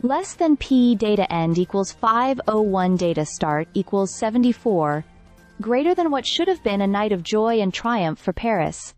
Less than P data end equals 5:01 data start equals 74. Greater than what should have been a night of joy and triumph for Paris.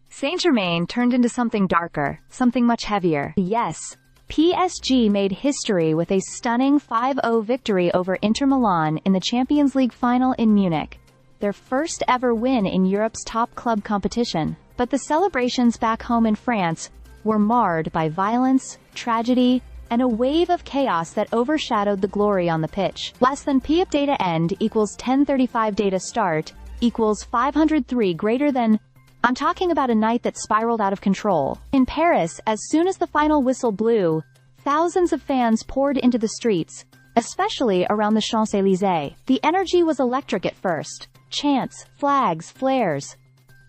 Saint-Germain turned into something darker, something much heavier. Yes, PSG made history with a stunning 5-0 victory over Inter Milan in the Champions League final in Munich, their first ever win in Europe's top club competition. But the celebrations back home in France were marred by violence, tragedy, and a wave of chaos that overshadowed the glory on the pitch. Less than P of data end equals 10:35 data start equals 503 greater than. I'm talking about a night that spiraled out of control. In Paris, as soon as the final whistle blew, thousands of fans poured into the streets, especially around the Champs-Élysées. The energy was electric at first. Chants, flags, flares.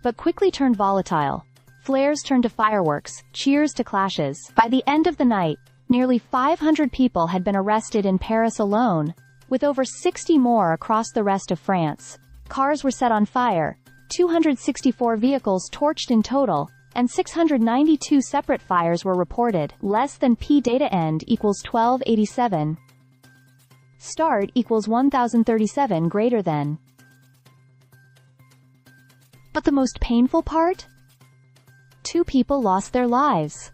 But quickly turned volatile. Flares turned to fireworks, cheers to clashes. By the end of the night, nearly 500 people had been arrested in Paris alone, with over 60 more across the rest of France. Cars were set on fire, 264 vehicles torched in total, and 692 separate fires were reported. Less than P data end equals 1287. Start equals 1037 greater than. But the most painful part? 2 people lost their lives.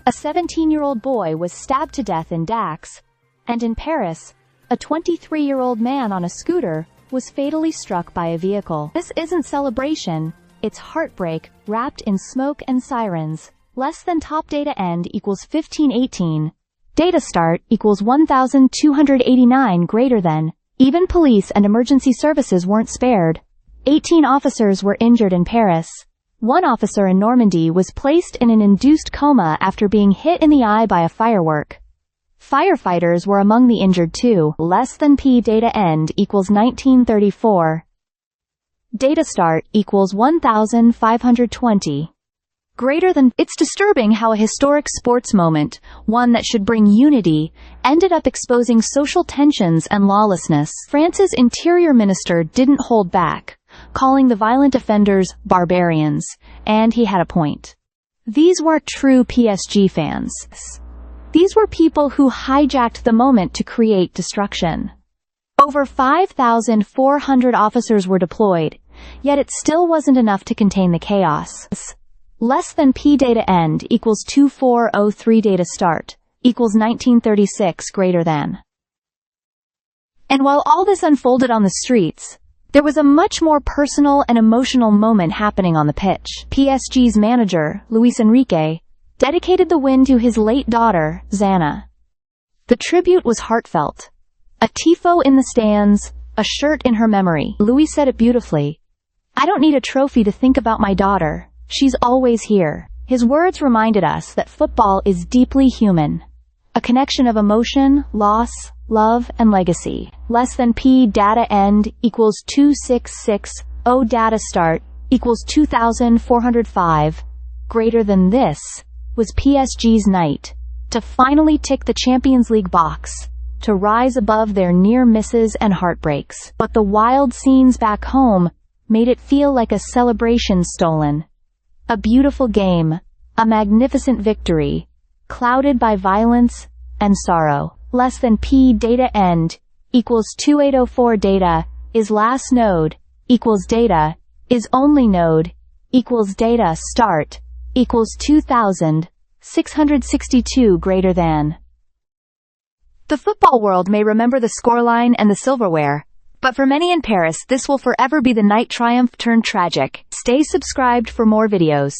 A 17-year-old boy was stabbed to death in Dax, and in Paris, a 23-year-old man on a scooter was fatally struck by a vehicle. This isn't celebration, it's heartbreak, wrapped in smoke and sirens. Less than top data end equals 1518. Data start equals 1289 greater than. Even police and emergency services weren't spared. 18 officers were injured in Paris. One officer in Normandy was placed in an induced coma after being hit in the eye by a firework. Firefighters were among the injured too. Less than P data end equals 1934. Data start equals 1520. Greater than. It's disturbing how a historic sports moment, one that should bring unity, ended up exposing social tensions and lawlessness. France's interior minister didn't hold back, calling the violent offenders barbarians, and he had a point. These weren't true PSG fans. These were people who hijacked the moment to create destruction. Over 5,400 officers were deployed, yet it still wasn't enough to contain the chaos. Less than P data end equals 2403 data start equals 1936 greater than. And while all this unfolded on the streets, there was a much more personal and emotional moment happening on the pitch. PSG's manager, Luis Enrique, dedicated the win to his late daughter, Zanna. The tribute was heartfelt. A tifo in the stands, a shirt in her memory. Luis said it beautifully. "I don't need a trophy to think about my daughter. She's always here." His words reminded us that football is deeply human. A connection of emotion, loss, love, and legacy. Less than P data end equals 2660 data start equals 2405. Greater than. This was PSG's night, to finally tick the Champions League box, to rise above their near misses and heartbreaks. But the wild scenes back home made it feel like a celebration stolen. A beautiful game, a magnificent victory, clouded by violence and sorrow. Less than P data end equals 2804 data is last node equals data is only node equals data start equals 2662 greater than. The football world may remember the scoreline and the silverware, but for many in Paris this will forever be the night triumph turned tragic. Stay subscribed for more videos.